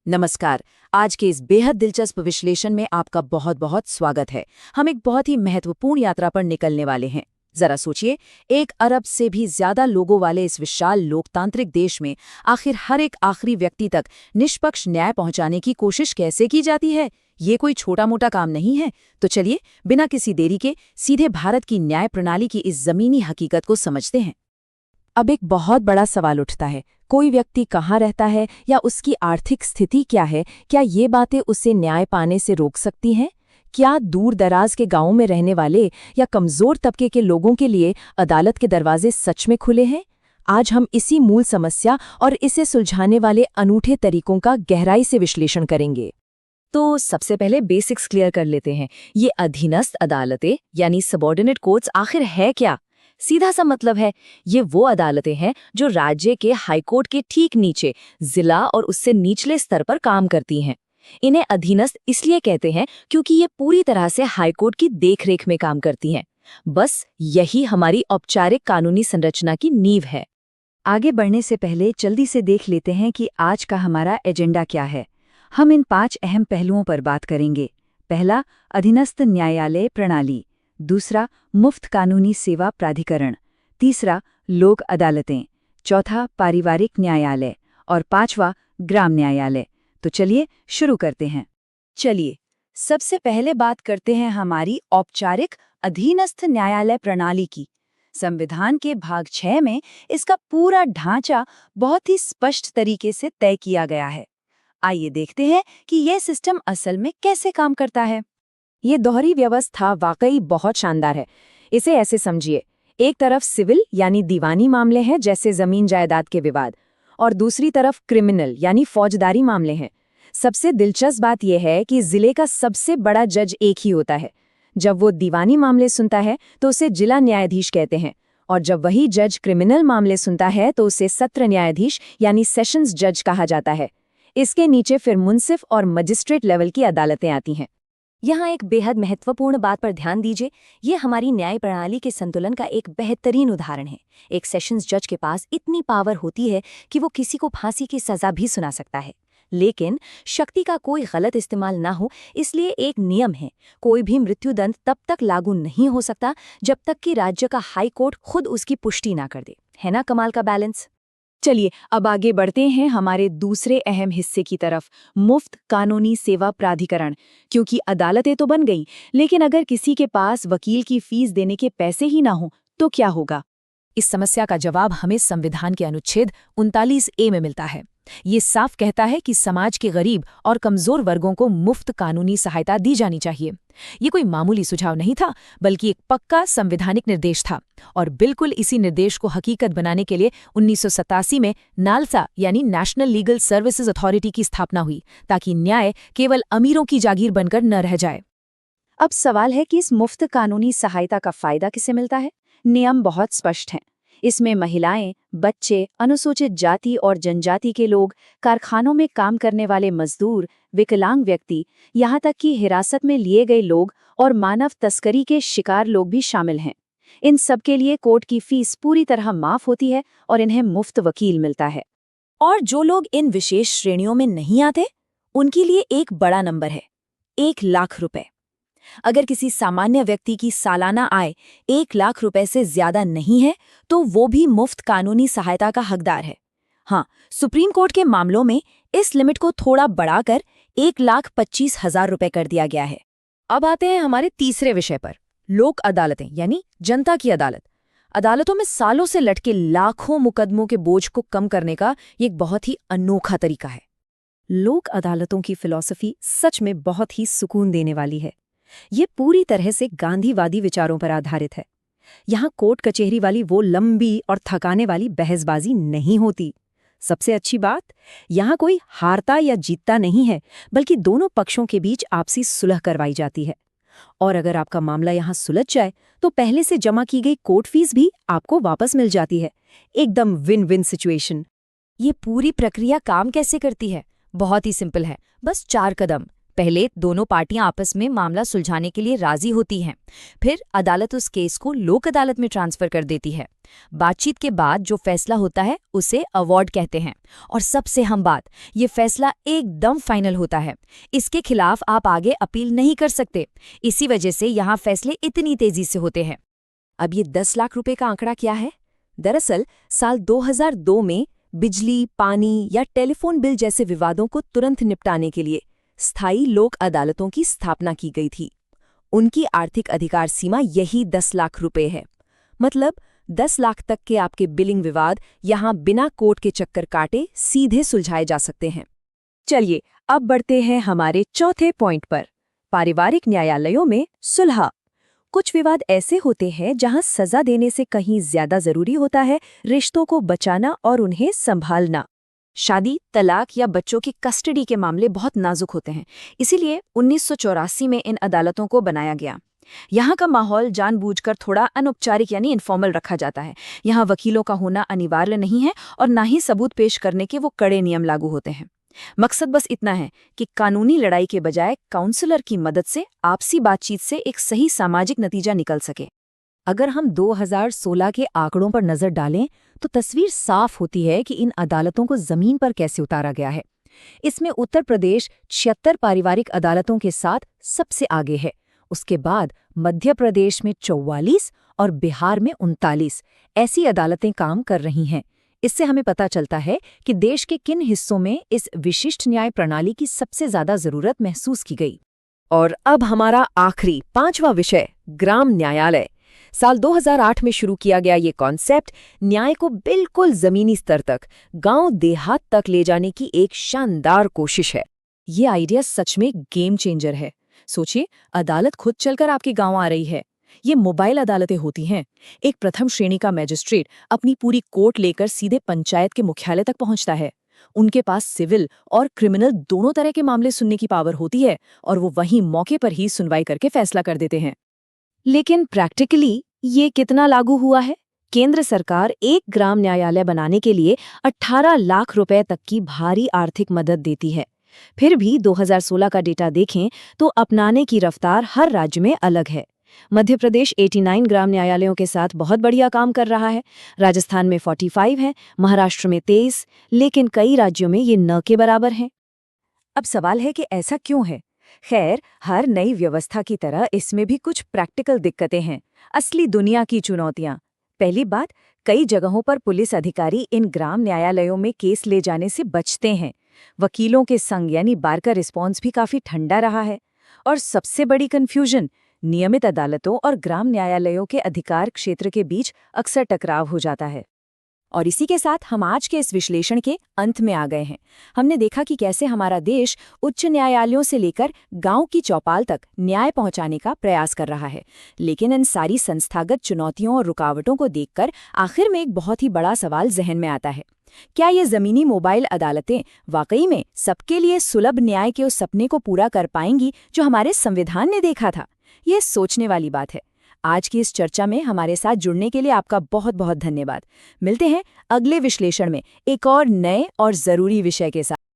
नमस्कार। आज के इस बेहद दिलचस्प विश्लेषण में आपका बहुत बहुत स्वागत है। हम एक बहुत ही महत्वपूर्ण यात्रा पर निकलने वाले हैं। जरा सोचिए, 1 अरब से भी ज्यादा लोगों वाले इस विशाल लोकतांत्रिक देश में आखिर हर एक आखिरी व्यक्ति तक निष्पक्ष न्याय पहुंचाने की कोशिश कैसे की जाती है? ये कोई छोटा मोटा काम नहीं है। तो चलिए, बिना किसी देरी के सीधे भारत की न्याय प्रणाली की इस जमीनी हकीकत को समझते हैं। अब एक बहुत बड़ा सवाल उठता है, कोई व्यक्ति कहाँ रहता है या उसकी आर्थिक स्थिति क्या है, क्या ये बातें उसे न्याय पाने से रोक सकती हैं? क्या दूर दराज के गांवों में रहने वाले या कमजोर तबके के लोगों के लिए अदालत के दरवाजे सच में खुले हैं? आज हम इसी मूल समस्या और इसे सुलझाने वाले अनूठे तरीकों का गहराई से विश्लेषण करेंगे। तो सबसे पहले बेसिक्स क्लियर कर लेते हैं। ये अधीनस्थ अदालतें यानी सबऑर्डिनेट कोर्ट्स आखिर है क्या? सीधा सा मतलब है, ये वो अदालतें हैं जो राज्य के हाईकोर्ट के ठीक नीचे जिला और उससे निचले स्तर पर काम करती हैं। इन्हें अधीनस्थ इसलिए कहते हैं क्योंकि ये पूरी तरह से हाईकोर्ट की देखरेख में काम करती हैं। बस यही हमारी औपचारिक कानूनी संरचना की नींव है। आगे बढ़ने से पहले जल्दी से देख लेते हैं कि आज का हमारा एजेंडा क्या है। हम इन 5 अहम पहलुओं पर बात करेंगे। पहला, अधीनस्थ न्यायालय प्रणाली। दूसरा, मुफ्त कानूनी सेवा प्राधिकरण। तीसरा, लोक अदालतें। चौथा, पारिवारिक न्यायालय। और 5वां, ग्राम न्यायालय। तो चलिए शुरू करते हैं। चलिए, सबसे पहले बात करते हैं हमारी औपचारिक अधीनस्थ न्यायालय प्रणाली की। संविधान के भाग 6 में इसका पूरा ढांचा बहुत ही स्पष्ट तरीके से तय किया गया है। आइए देखते हैं कि यह सिस्टम असल में कैसे काम करता है। ये दोहरी व्यवस्था वाकई बहुत शानदार है। इसे ऐसे समझिए, एक तरफ सिविल यानी दीवानी मामले हैं जैसे जमीन जायदाद के विवाद, और दूसरी तरफ क्रिमिनल यानी फौजदारी मामले हैं। सबसे दिलचस्प बात यह है कि जिले का सबसे बड़ा जज एक ही होता है। जब वो दीवानी मामले सुनता है तो उसे जिला न्यायाधीश कहते हैं, और जब वही जज क्रिमिनल मामले सुनता है तो उसे सत्र न्यायाधीश यानी सेशंस जज कहा जाता है। इसके नीचे फिर मुंसिफ और मजिस्ट्रेट लेवल की अदालतें आती हैं। यहाँ एक बेहद महत्वपूर्ण बात पर ध्यान दीजिए। ये हमारी न्याय प्रणाली के संतुलन का एक बेहतरीन उदाहरण है। एक सेशंस जज के पास इतनी पावर होती है कि वो किसी को फांसी की सजा भी सुना सकता है, लेकिन शक्ति का कोई गलत इस्तेमाल ना हो, इसलिए एक नियम है, कोई भी मृत्युदंड तब तक लागू नहीं हो सकता जब तक कि राज्य का हाई कोर्ट खुद उसकी पुष्टि ना कर दे। है ना कमाल का बैलेंस? चलिए अब आगे बढ़ते हैं हमारे दूसरे अहम हिस्से की तरफ, मुफ्त कानूनी सेवा प्राधिकरण। क्योंकि अदालतें तो बन गईं, लेकिन अगर किसी के पास वकील की फीस देने के पैसे ही ना हो तो क्या होगा? इस समस्या का जवाब हमें संविधान के अनुच्छेद 39A में मिलता है। ये साफ कहता है कि समाज के गरीब और कमजोर वर्गों को मुफ्त कानूनी सहायता दी जानी चाहिए। ये कोई मामूली सुझाव नहीं था, बल्कि एक पक्का संवैधानिक निर्देश था। और बिल्कुल इसी निर्देश को हकीकत बनाने के लिए 1987 में नालसा यानी नेशनल लीगल सर्विसेज अथॉरिटी की स्थापना हुई, ताकि न्याय केवल अमीरों की जागीर बनकर न रह जाए। अब सवाल है कि इस मुफ्त कानूनी सहायता का फायदा किसे मिलता है? नियम बहुत स्पष्ट हैं। इसमें महिलाएं, बच्चे, अनुसूचित जाति और जनजाति के लोग, कारखानों में काम करने वाले मजदूर, विकलांग व्यक्ति, यहाँ तक कि हिरासत में लिए गए लोग और मानव तस्करी के शिकार लोग भी शामिल हैं। इन सब के लिए कोर्ट की फीस पूरी तरह माफ होती है और इन्हें मुफ्त वकील मिलता है। और जो लोग इन विशेष श्रेणियों में नहीं आते, उनके लिए एक बड़ा नंबर है, 1 लाख रुपए। अगर किसी सामान्य व्यक्ति की सालाना आय 1 लाख रुपए से ज्यादा नहीं है तो वो भी मुफ्त कानूनी सहायता का हकदार है। हाँ, सुप्रीम कोर्ट के मामलों में इस लिमिट को थोड़ा बढ़ाकर 1,25,000 रुपए कर दिया गया है। अब आते हैं हमारे तीसरे विषय पर, लोक अदालतें यानी जनता की अदालत। अदालतों में सालों से लटके लाखों मुकदमों के बोझ को कम करने का ये एक बहुत ही अनोखा तरीका है। लोक अदालतों की फिलॉसफी सच में बहुत ही सुकून देने वाली है। ये पूरी तरह से गांधीवादी विचारों पर आधारित है। यहाँ कोर्ट कचहरी वाली वो लंबी और थकाने वाली बहसबाजी नहीं होती। सबसे अच्छी बात, यहाँ कोई हारता या जीतता नहीं है, बल्कि दोनों पक्षों के बीच आपसी सुलह करवाई जाती है। और अगर आपका मामला यहाँ सुलझ जाए तो पहले से जमा की गई कोर्ट फीस भी आपको वापस मिल जाती है। एकदम विन विन सिचुएशन। ये पूरी प्रक्रिया काम कैसे करती है? बहुत ही सिंपल है, बस 4 कदम। पहले दोनों पार्टियां आपस में मामला सुलझाने के लिए राजी होती हैं। फिर अदालत उस केस को लोक अदालत में ट्रांसफर कर देती है। बातचीत के बाद जो फैसला होता है उसे अवार्ड कहते हैं। और सबसे अहम बात, ये फैसला एकदम फाइनल होता है। इसके खिलाफ आप आगे अपील नहीं कर सकते। इसी वजह से यहाँ फैसले इतनी तेजी से होते हैं। अब ये 10 लाख रुपए का आंकड़ा क्या है? दरअसल साल 2002 में बिजली, पानी या टेलीफोन बिल जैसे विवादों को तुरंत निपटाने के लिए स्थायी लोक अदालतों की स्थापना की गई थी। उनकी आर्थिक अधिकार सीमा यही 10 लाख रुपए है। मतलब 10 लाख तक के आपके बिलिंग विवाद यहाँ बिना कोर्ट के चक्कर काटे सीधे सुलझाए जा सकते हैं। चलिए अब बढ़ते हैं हमारे चौथे पॉइंट पर, पारिवारिक न्यायालयों में सुलह। कुछ विवाद ऐसे होते हैं जहां सजा देने से कहीं ज्यादा जरूरी होता है रिश्तों को बचाना और उन्हें संभालना। शादी, तलाक या बच्चों की कस्टडी के मामले बहुत नाजुक होते हैं, इसीलिए 1984 में इन अदालतों को बनाया गया। यहाँ का माहौल जानबूझकर थोड़ा अनौपचारिक यानी इनफॉर्मल रखा जाता है। यहाँ वकीलों का होना अनिवार्य नहीं है और ना ही सबूत पेश करने के वो कड़े नियम लागू होते हैं। मकसद बस इतना है कि कानूनी लड़ाई के बजाय काउंसलर की मदद से आपसी बातचीत से एक सही सामाजिक नतीजा निकल सके। अगर हम 2016 के आंकड़ों पर नजर डालें तो तस्वीर साफ होती है कि इन अदालतों को जमीन पर कैसे उतारा गया है। इसमें उत्तर प्रदेश 76 पारिवारिक अदालतों के साथ सबसे आगे है। उसके बाद मध्य प्रदेश में 44 और बिहार में 39 ऐसी अदालतें काम कर रही हैं। इससे हमें पता चलता है कि देश के किन हिस्सों में इस विशिष्ट न्याय प्रणाली की सबसे ज्यादा जरूरत महसूस की गई। और अब हमारा आखिरी 5वां विषय, ग्राम न्यायालय। साल 2008 में शुरू किया गया ये कॉन्सेप्ट न्याय को बिल्कुल जमीनी स्तर तक, गांव देहात तक ले जाने की एक शानदार कोशिश है। ये आइडिया सच में गेम चेंजर है। सोचिए, अदालत खुद चलकर आपके गांव आ रही है। ये मोबाइल अदालतें होती हैं। एक प्रथम श्रेणी का मैजिस्ट्रेट अपनी पूरी कोर्ट लेकर सीधे पंचायत के मुख्यालय तक पहुंचता है। उनके पास सिविल और क्रिमिनल दोनों तरह के मामले सुनने की पावर होती है और वो वहीं मौके पर ही सुनवाई करके फैसला कर देते हैं। लेकिन प्रैक्टिकली ये कितना लागू हुआ है? केंद्र सरकार एक ग्राम न्यायालय बनाने के लिए 18 लाख रुपए तक की भारी आर्थिक मदद देती है। फिर भी 2016 का डेटा देखें तो अपनाने की रफ्तार हर राज्य में अलग है। मध्य प्रदेश 89 ग्राम न्यायालयों के साथ बहुत बढ़िया काम कर रहा है। राजस्थान में 45 है, महाराष्ट्र में 23, लेकिन कई राज्यों में ये न के बराबर हैं। अब सवाल है कि ऐसा क्यों है? खैर, हर नई व्यवस्था की तरह इसमें भी कुछ प्रैक्टिकल दिक्कतें हैं, असली दुनिया की चुनौतियां। पहली बात, कई जगहों पर पुलिस अधिकारी इन ग्राम न्यायालयों में केस ले जाने से बचते हैं। वकीलों के संग यानी बार का रिस्पॉन्स भी काफी ठंडा रहा है। और सबसे बड़ी कंफ्यूजन, नियमित अदालतों और ग्राम न्यायालयों के अधिकार क्षेत्र के बीच अक्सर टकराव हो जाता है। और इसी के साथ हम आज के इस विश्लेषण के अंत में आ गए हैं। हमने देखा कि कैसे हमारा देश उच्च न्यायालयों से लेकर गांव की चौपाल तक न्याय पहुंचाने का प्रयास कर रहा है। लेकिन इन सारी संस्थागत चुनौतियों और रुकावटों को देखकर आखिर में एक बहुत ही बड़ा सवाल जहन में आता है। क्या ये जमीनी मोबाइल अदालतें वाकई में सबके लिए सुलभ न्याय के उस सपने को पूरा कर पाएंगी जो हमारे संविधान ने देखा था? ये सोचने वाली बात है। आज की इस चर्चा में हमारे साथ जुड़ने के लिए आपका बहुत बहुत धन्यवाद। मिलते हैं अगले विश्लेषण में एक और नए और जरूरी विषय के साथ।